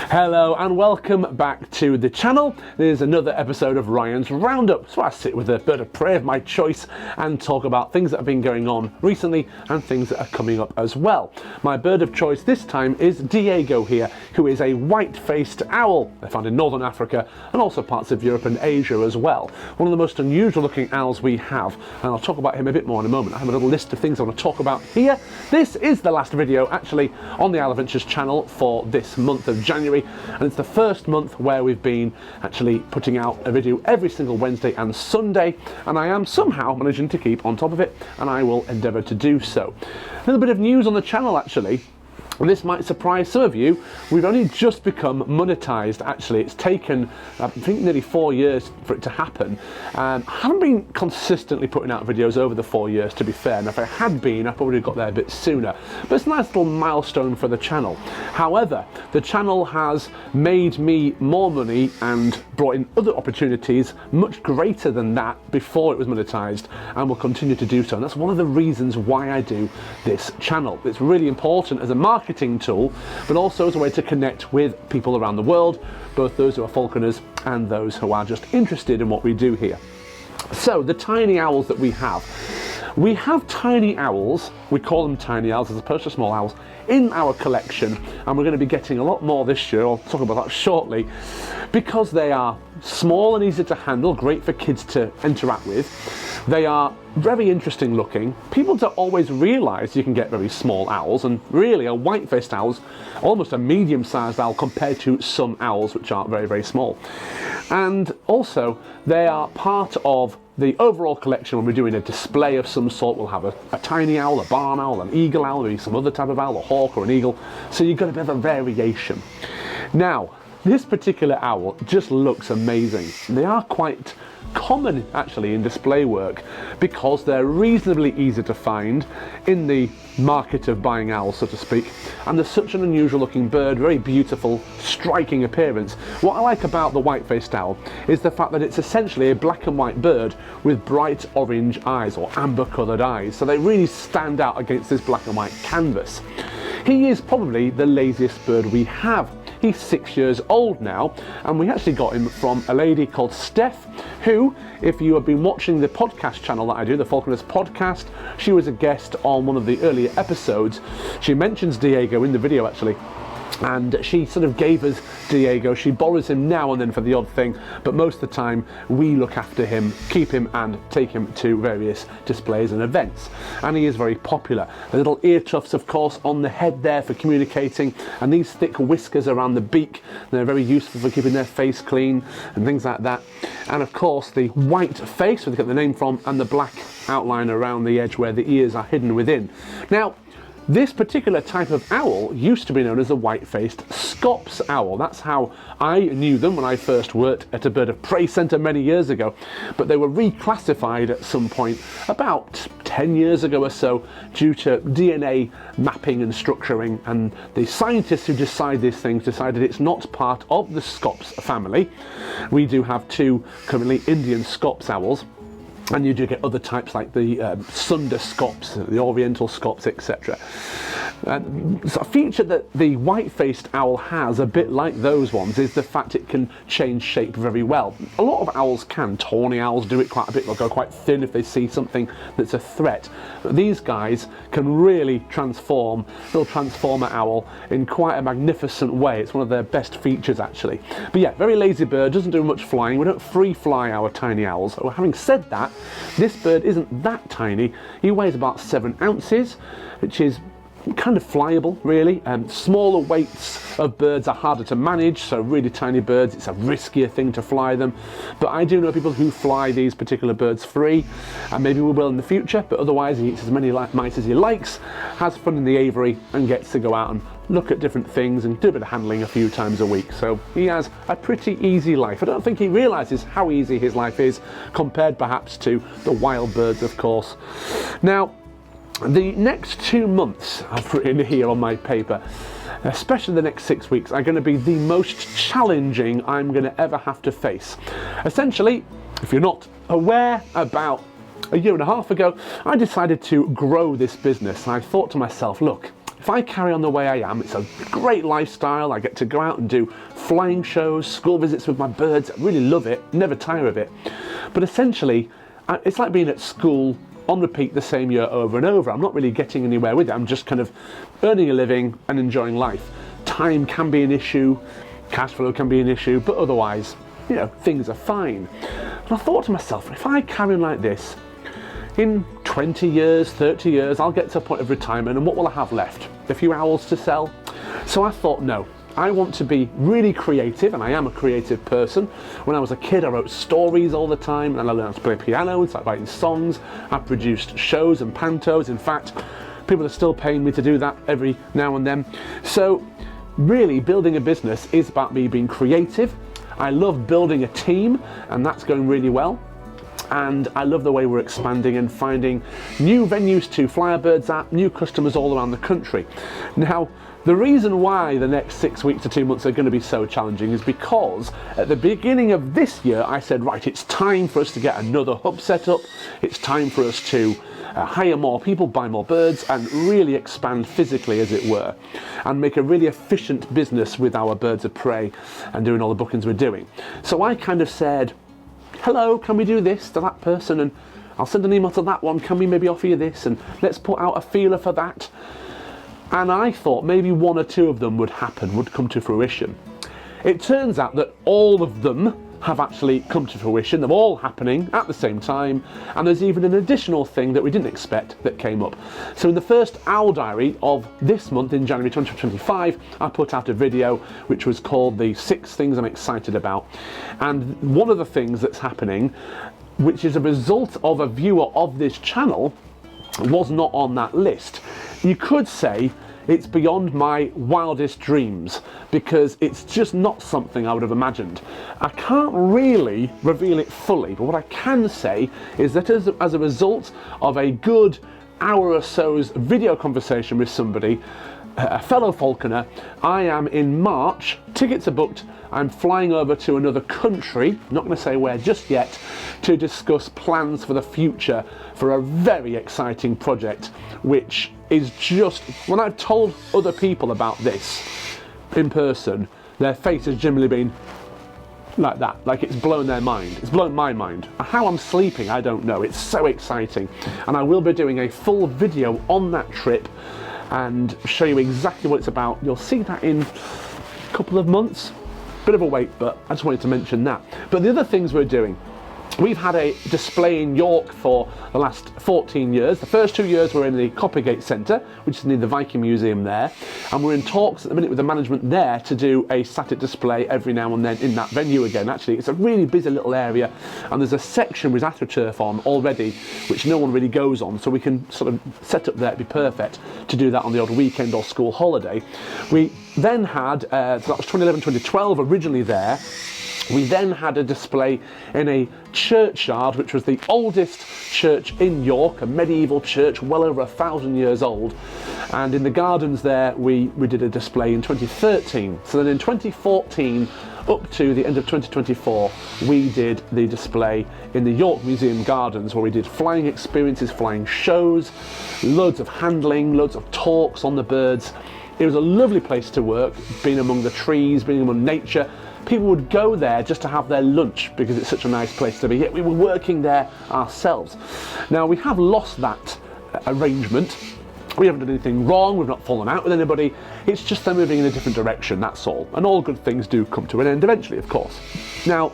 Hello and welcome back to the channel. There's another episode of Ryan's Roundup. So I sit with a bird of prey of my choice and talk about things that have been going on recently and things that are coming up as well. My bird of choice this time is Diego here, who is a white-faced owl. They're found in northern Africa and also parts of Europe and Asia as well. One of the most unusual looking owls we have, and I'll talk about him a bit more in a moment. I have a little list of things I want to talk about here. This is the last video actually on the Owl Adventures channel for this month of January. And it's the first month where we've been actually putting out a video every single Wednesday and Sunday, and I am somehow managing to keep on top of it, and I will endeavour to do so. A little bit of news on the channel actually. And this might surprise some of you. We've only just become monetized actually. It's taken, I think, nearly 4 years for it to happen. I haven't been consistently putting out videos over the 4 years, to be fair, and if I had been, I probably got there a bit sooner. But it's a nice little milestone for the channel. However, the channel has made me more money and brought in other opportunities much greater than that before it was monetized, and will continue to do so. And that's one of the reasons why I do this channel. It's really important as a marketing tool, but also as a way to connect with people around the world, both those who are falconers and those who are just interested in what we do here. So the tiny owls that we have tiny owls, we call them tiny owls as opposed to small owls, in our collection, and we're going to be getting a lot more this year. I'll talk about that shortly, because they are small and easy to handle, great for kids to interact with. They are very interesting looking. People don't always realise you can get very small owls, and really a white-faced owl is almost a medium-sized owl compared to some owls which are very, very small. And also they are part of the overall collection. When we're doing a display of some sort, we'll have a tiny owl, a barn owl, an eagle owl, maybe some other type of owl, a hawk or an eagle. So you've got a bit of a variation. Now, this particular owl just looks amazing. They are quite common actually in display work because they're reasonably easy to find in the market of buying owls, so to speak, and they're such an unusual looking bird, very beautiful, striking appearance. What I like about the white-faced owl is the fact that it's essentially a black and white bird with bright orange eyes or amber coloured eyes, so they really stand out against this black and white canvas. He is probably the laziest bird we have. He's 6 years old now, and we actually got him from a lady called Steph, who, if you have been watching the podcast channel that I do, the Falconers Podcast, she was a guest on one of the earlier episodes. She mentions Diego in the video actually, and she sort of gave us Diego. She borrows him now and then for the odd thing, but most of the time we look after him, keep him and take him to various displays and events, and he is very popular. The little ear tufts of course on the head there for communicating, and these thick whiskers around the beak, they're very useful for keeping their face clean and things like that. And of course the white face, where they get the name from, and the black outline around the edge where the ears are hidden within. Now, this particular type of owl used to be known as the white-faced Scops owl. That's how I knew them when I first worked at a bird of prey centre many years ago. But they were reclassified at some point about 10 years ago or so due to DNA mapping and structuring, and the scientists who decide these things decided it's not part of the Scops family. We do have two currently Indian Scops owls, and you do get other types like the Sunder Scops, the Oriental Scops, etc. So a feature that the white-faced owl has, a bit like those ones, is the fact it can change shape very well. A lot of owls can. Tawny owls do it quite a bit. They'll go quite thin if they see something that's a threat. But these guys can really transform, little transformer owl, in quite a magnificent way. It's one of their best features actually. But yeah, very lazy bird, doesn't do much flying. We don't free fly our tiny owls. So having said that, this bird isn't that tiny. He weighs about 7 ounces, which is kind of flyable really. Smaller weights of birds are harder to manage, so really tiny birds, it's a riskier thing to fly them. But I do know people who fly these particular birds free, and maybe we will in the future, but otherwise he eats as many mice as he likes, has fun in the aviary, and gets to go out and look at different things and do a bit of handling a few times a week. So he has a pretty easy life. I don't think he realises how easy his life is compared perhaps to the wild birds, of course. Now, the next 2 months I've written here on my paper, especially the next 6 weeks, are going to be the most challenging I'm going to ever have to face. Essentially, if you're not aware, about a year and a half ago, I decided to grow this business. I thought to myself, look, if I carry on the way I am, it's a great lifestyle. I get to go out and do flying shows, school visits with my birds. I really love it, never tire of it. But essentially, it's like being at school on repeat the same year over and over. I'm not really getting anywhere with it. I'm just kind of earning a living and enjoying life. Time can be an issue, cash flow can be an issue, but otherwise, you know, things are fine. And I thought to myself, if I carry on like this, in 20 years, 30 years, I'll get to a point of retirement, and what will I have left? A few owls to sell? So I thought, no, I want to be really creative, and I am a creative person. When I was a kid, I wrote stories all the time, and I learned to play piano, started writing songs. I produced shows and pantos. In fact, people are still paying me to do that every now and then. So really, building a business is about me being creative. I love building a team, and that's going really well. And I love the way we're expanding and finding new venues to fly our birds at, new customers all around the country. Now, the reason why the next 6 weeks to 2 months are going to be so challenging is because at the beginning of this year, I said, right, it's time for us to get another hub set up. It's time for us to hire more people, buy more birds, and really expand physically, as it were, and make a really efficient business with our birds of prey and doing all the bookings we're doing. So I kind of said, hello, can we do this to that person? And I'll send an email to that one. Can we maybe offer you this? And let's put out a feeler for that. And I thought maybe one or two of them would happen, would come to fruition. It turns out that all of them have actually come to fruition. They're all happening at the same time. And there's even an additional thing that we didn't expect that came up. So in the first Owl Diary of this month, in January 2025, I put out a video which was called the 6 Things I'm Excited About. And one of the things that's happening, which is a result of a viewer of this channel, was not on that list. You could say it's beyond my wildest dreams, because it's just not something I would have imagined. I can't really reveal it fully, but what I can say is that as a result of a good hour or so's video conversation with somebody, a fellow falconer, I am in March, tickets are booked, I'm flying over to another country, not going to say where just yet, to discuss plans for the future for a very exciting project, which is just, when I've told other people about this in person, their face has generally been like that, like it's blown their mind. It's blown my mind. How I'm sleeping, I don't know. It's so exciting. And I will be doing a full video on that trip and show you exactly what it's about. You'll see that in a couple of months. Bit of a wait, but I just wanted to mention that. But the other things we're doing, we've had a display in York for the last 14 years. The first 2 years were in the Coppergate Centre, which is near the Viking Museum there. And we're in talks at the minute with the management there to do a static display every now and then in that venue again. Actually, it's a really busy little area. And there's a section with AstroTurf on already, which no one really goes on. So we can sort of set up there, it'd be perfect to do that on the odd weekend or school holiday. We then had, so that was 2011, 2012 originally there. We then had a display in a churchyard, which was the oldest church in York, a medieval church, well over 1,000 years old. And in the gardens there, we did a display in 2013. So then in 2014, up to the end of 2024, we did the display in the York Museum Gardens, where we did flying experiences, flying shows, loads of handling, loads of talks on the birds. It was a lovely place to work, being among the trees, being among nature. People would go there just to have their lunch because it's such a nice place to be. Yet we were working there ourselves. Now, we have lost that arrangement. We haven't done anything wrong, we've not fallen out with anybody. It's just they're moving in a different direction, that's all. And all good things do come to an end eventually, of course. Now,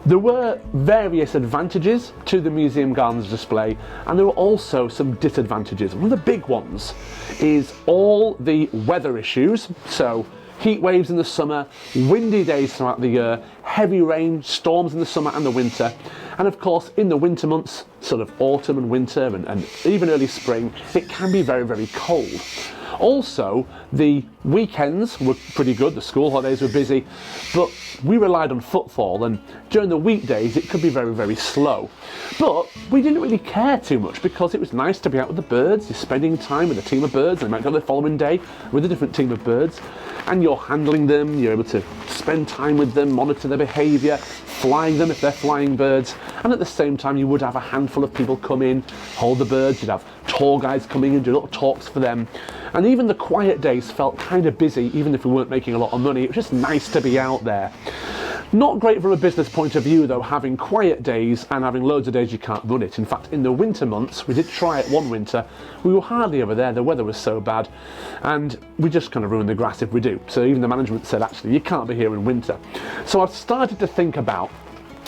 there were various advantages to the Museum Gardens display, and there were also some disadvantages. One of the big ones is all the weather issues. So heat waves in the summer, windy days throughout the year, heavy rain, storms in the summer and the winter. And of course, in the winter months, sort of autumn and winter and even early spring, it can be very, very cold. Also, the weekends were pretty good, the school holidays were busy, but we relied on footfall, and during the weekdays it could be very, very slow. But we didn't really care too much because it was nice to be out with the birds. You're spending time with a team of birds, and they might go the following day with a different team of birds, and you're handling them, you're able to spend time with them, monitor their behaviour, flying them if they're flying birds, and at the same time you would have a handful of people come in, hold the birds, you'd have tour guides coming and do little talks for them. And even the quiet days felt kind of busy, even if we weren't making a lot of money. It was just nice to be out there. Not great from a business point of view though, having quiet days and having loads of days you can't run it. In fact, in the winter months, we did try it one winter, we were hardly ever there, the weather was so bad, and we just kind of ruined the grass if we do. So even the management said, actually, you can't be here in winter. So I've started to think about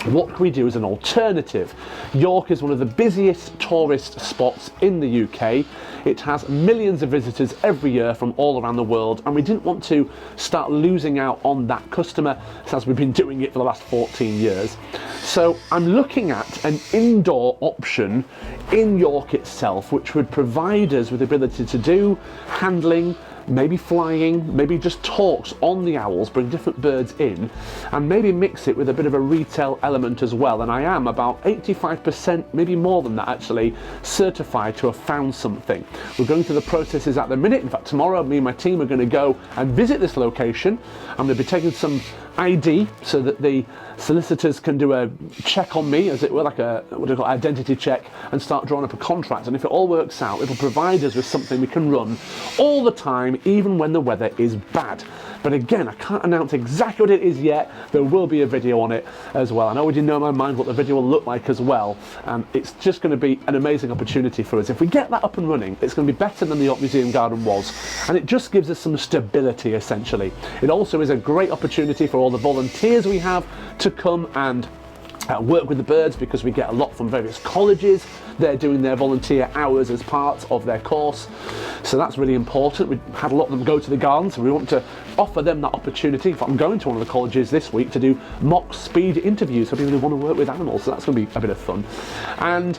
what can we do as an alternative. York is one of the busiest tourist spots in the UK. It has millions of visitors every year from all around the world, and we didn't want to start losing out on that customer as we've been doing it for the last 14 years. So I'm looking at an indoor option in York itself, which would provide us with the ability to do handling, maybe flying, maybe just talks on the owls, bring different birds in, and maybe mix it with a bit of a retail element as well. And I am about 85%, maybe more than that actually, certified to have found something. We're going through the processes at the minute. In fact, tomorrow me and my team are going to go and visit this location. I'm going to be taking some ID so that the solicitors can do a check on me, as it were, like a what do you call it, identity check, and start drawing up a contract. And if it all works out, it'll provide us with something we can run all the time, even when the weather is bad. But again, I can't announce exactly what it is yet. There will be a video on it as well. I already know in my mind what the video will look like as well. It's just going to be an amazing opportunity for us. If we get that up and running, it's going to be better than the York Museum Garden was, and it just gives us some stability essentially. It also is a great opportunity for all the volunteers we have to come and work with the birds, because we get a lot from various colleges. They're doing their volunteer hours as part of their course, so that's really important. We had a lot of them go to the gardens, so we want to offer them that opportunity. In fact, I'm going to one of the colleges this week to do mock speed interviews for people who want to work with animals, so that's going to be a bit of fun. And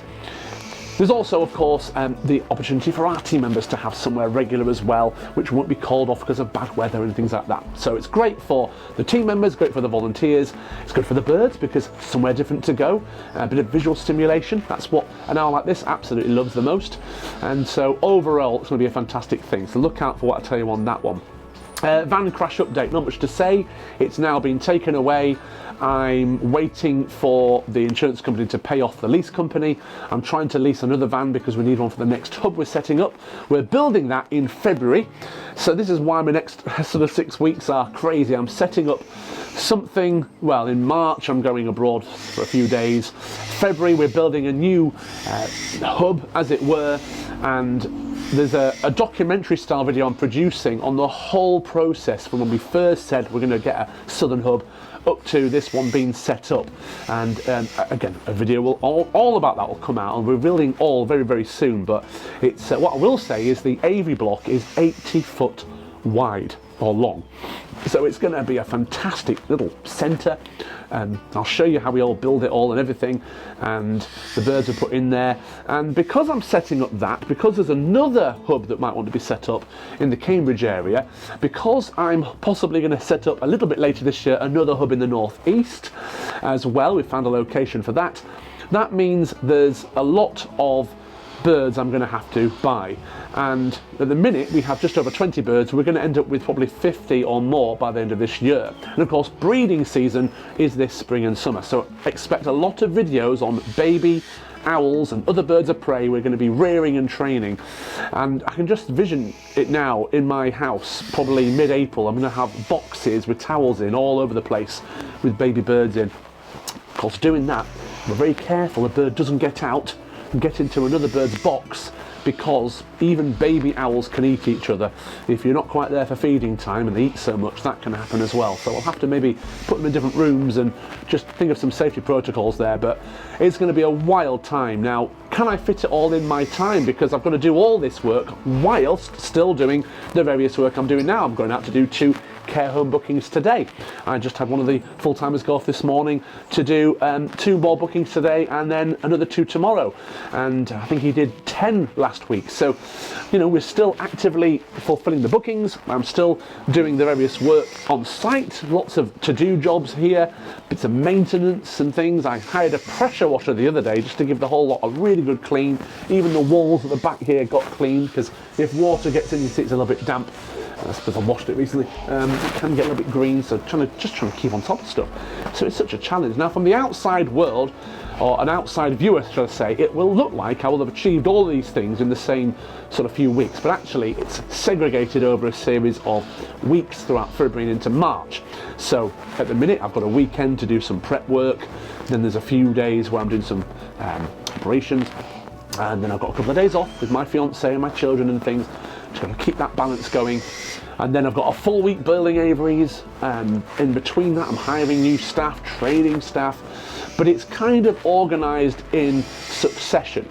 there's also, of course, the opportunity for our team members to have somewhere regular as well, which won't be called off because of bad weather and things like that. So it's great for the team members, great for the volunteers, it's good for the birds because somewhere different to go, a bit of visual stimulation. That's what an owl like this absolutely loves the most. And so overall, it's going to be a fantastic thing. So look out for what I tell you on that one. Van crash update, not much to say. It's now been taken away. I'm waiting for the insurance company to pay off the lease company. I'm trying to lease another van because we need one for the next hub we're setting up. We're building that in February. So this is why my next sort of 6 weeks are crazy. I'm setting up something, well, in March I'm going abroad for a few days. February we're building a new hub, as it were, and there's a documentary style video I'm producing on the whole process from when we first said we're going to get a southern hub up to this one being set up. And again, a video will all about that will come out, and we're revealing all very, very soon. But it's what I will say is the aviary block is 80 foot wide or long, so it's going to be a fantastic little centre. I'll show you how we all build it all and everything, and the birds are put in there. And because I'm setting up that, because there's another hub that might want to be set up in the Cambridge area, because I'm possibly going to set up a little bit later this year another hub in the northeast as well, we found a location for that. That means there's a lot of birds I'm going to have to buy, and at the minute we have just over 20 birds. We're going to end up with probably 50 or more by the end of this year, and of course breeding season is this spring and summer, so expect a lot of videos on baby owls and other birds of prey we're going to be rearing and training. And I can just vision it now in my house, probably mid-April. I'm going to have boxes with towels in all over the place with baby birds in. Of course, doing that, we're very careful the bird doesn't get out and get into another bird's box, because even baby owls can eat each other. If you're not quite there for feeding time and they eat so much, that can happen as well. So I'll have to maybe put them in different rooms and just think of some safety protocols there, but it's going to be a wild time. Now, can I fit it all in my time? Because I've got to do all this work whilst still doing the various work I'm doing now. I'm going out to do 2 care home bookings today. I just had one of the full-timers go off this morning to do 2 more bookings today, and then another 2 tomorrow, and I think he did 10 last week. So, you know, we're still actively fulfilling the bookings. I'm still doing the various work on site, lots of to-do jobs here, bits of maintenance and things. I hired a pressure washer the other day just to give the whole lot a really good clean. Even the walls at the back here got cleaned, because if water gets in, you see it's a little bit damp. That's because I washed it recently. It can get a little bit green, so trying to keep on top of stuff. So it's such a challenge. Now, from the outside world, or an outside viewer, shall I say, it will look like I will have achieved all these things in the same sort of few weeks, but actually it's segregated over a series of weeks throughout February and into March. So at the minute I've got a weekend to do some prep work, then there's a few days where I'm doing some preparations, and then I've got a couple of days off with my fiance and my children and things, just got to keep that balance going. And then I've got a full week building aviaries. In between that, I'm hiring new staff, training staff, but it's kind of organised in succession.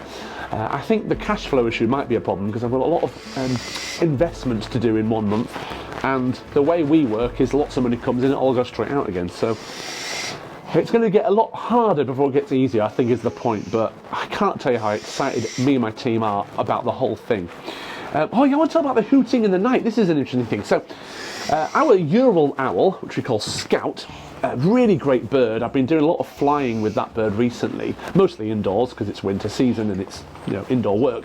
I think the cash flow issue might be a problem because I've got a lot of investments to do in 1 month, and the way we work is lots of money comes in, it all goes straight out again. So it's going to get a lot harder before it gets easier, I think is the point, but I can't tell you how excited me and my team are about the whole thing. Oh yeah, I want to talk about the hooting in the night. This is an interesting thing. So our Ural owl, which we call Scout, a really great bird. I've been doing a lot of flying with that bird recently, mostly indoors because it's winter season and it's, you know, indoor work.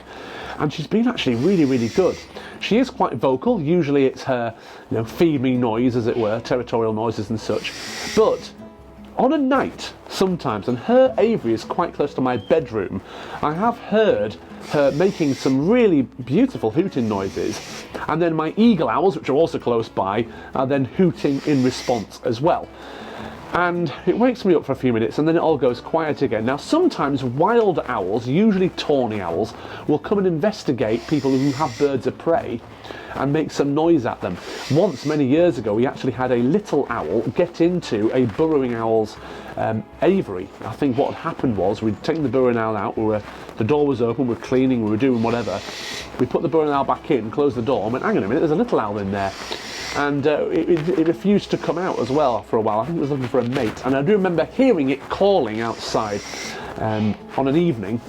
And she's been actually really, really good. She is quite vocal. Usually it's her, you know, feed me noise, as it were, territorial noises and such. But on a night, sometimes, and her aviary is quite close to my bedroom, I have heard her making some really beautiful hooting noises, and then my eagle owls, which are also close by, are then hooting in response as well. And it wakes me up for a few minutes and then it all goes quiet again. Now sometimes wild owls, usually tawny owls, will come and investigate people who have birds of prey and make some noise at them. Once, many years ago, we actually had a little owl get into a burrowing owl's aviary. I think what had happened was we'd taken the burrowing owl out, the door was open, we were cleaning, we were doing whatever. We put the burrowing owl back in, closed the door, and went, hang on a minute, there's a little owl in there. And it refused to come out as well for a while. I think it was looking for a mate. And I do remember hearing it calling outside on an evening.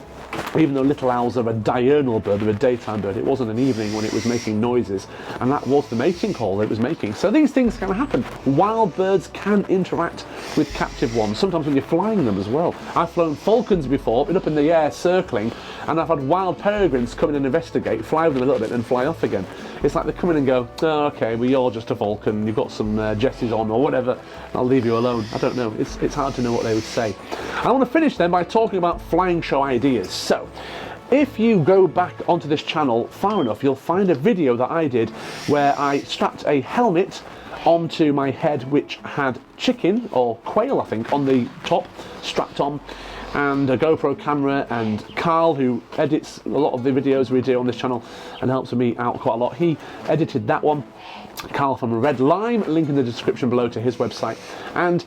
Even though little owls are a diurnal bird, they're a daytime bird, it wasn't an evening when it was making noises, and that was the mating call that it was making. So these things can happen. Wild birds can interact with captive ones, sometimes when you're flying them as well. I've flown falcons before, been up in the air circling, and I've had wild peregrines come in and investigate, fly with them a little bit and fly off again. It's like they come in and go, oh, okay, well you're just a falcon, you've got some jesses on or whatever, I'll leave you alone. I don't know, it's hard to know what they would say. I want to finish then by talking about flying show ideas. So, if you go back onto this channel far enough, you'll find a video that I did where I strapped a helmet onto my head which had chicken, or quail I think, on the top, strapped on, and a GoPro camera, and Carl, who edits a lot of the videos we do on this channel and helps me out quite a lot, he edited that one. Carl from Red Lime, link in the description below to his website. And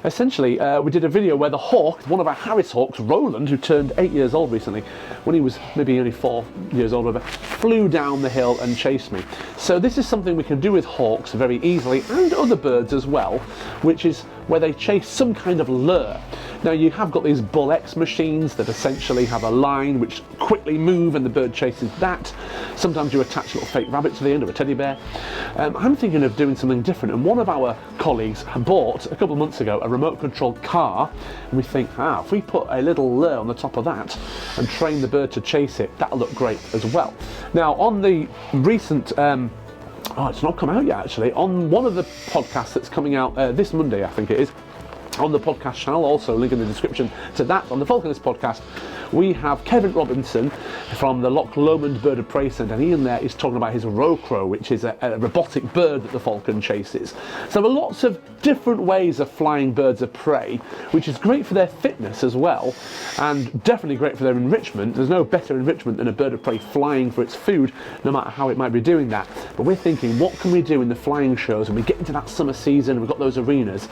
essentially, we did a video where the hawk, one of our Harris hawks, Roland, who turned 8 years old recently, when he was maybe only 4 years old, whatever, flew down the hill and chased me. So this is something we can do with hawks very easily, and other birds as well, which is where they chase some kind of lure. Now you have got these Bull X machines that essentially have a line which quickly move and the bird chases that. Sometimes you attach a little fake rabbit to the end, or a teddy bear. I'm thinking of doing something different, and one of our colleagues bought a couple of months ago a remote controlled car, and we think, if we put a little lure on the top of that and train the bird to chase it, that'll look great as well. Now on the recent it's not come out yet actually, on one of the podcasts that's coming out this Monday, I think it is, on the podcast channel, also link in the description to that, on the Falconist podcast, we have Kevin Robinson from the Loch Lomond Bird of Prey Centre, and he in there is talking about his rocrow, which is a robotic bird that the falcon chases. So there are lots of different ways of flying birds of prey, which is great for their fitness as well, and definitely great for their enrichment. There's no better enrichment than a bird of prey flying for its food, no matter how it might be doing that. But we're thinking, what can we do in the flying shows when we get into that summer season, we've got those arenas,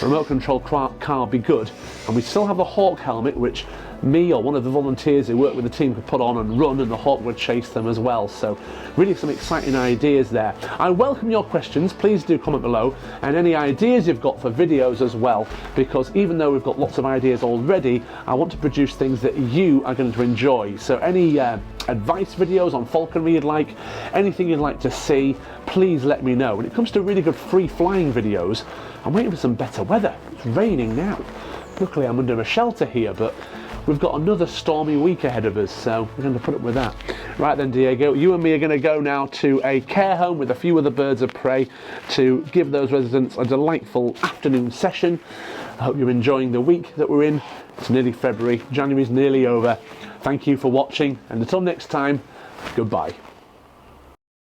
remote control car be good, and we still have the hawk helmet, which me or one of the volunteers who work with the team could put on and run, and the hawk would chase them as well. So really some exciting ideas there. I welcome your questions, please do comment below, and any ideas you've got for videos as well, because even though we've got lots of ideas already, I want to produce things that you are going to enjoy. So any advice videos on falconry you'd like, anything you'd like to see, please let me know. When it comes to really good free flying videos, I'm waiting for some better weather. It's raining now. Luckily I'm under a shelter here, but we've got another stormy week ahead of us, so we're going to put up with that. Right then, Diego, you and me are going to go now to a care home with a few other birds of prey to give those residents a delightful afternoon session. I hope you're enjoying the week that we're in. It's nearly February, January's nearly over. Thank you for watching, and until next time, goodbye.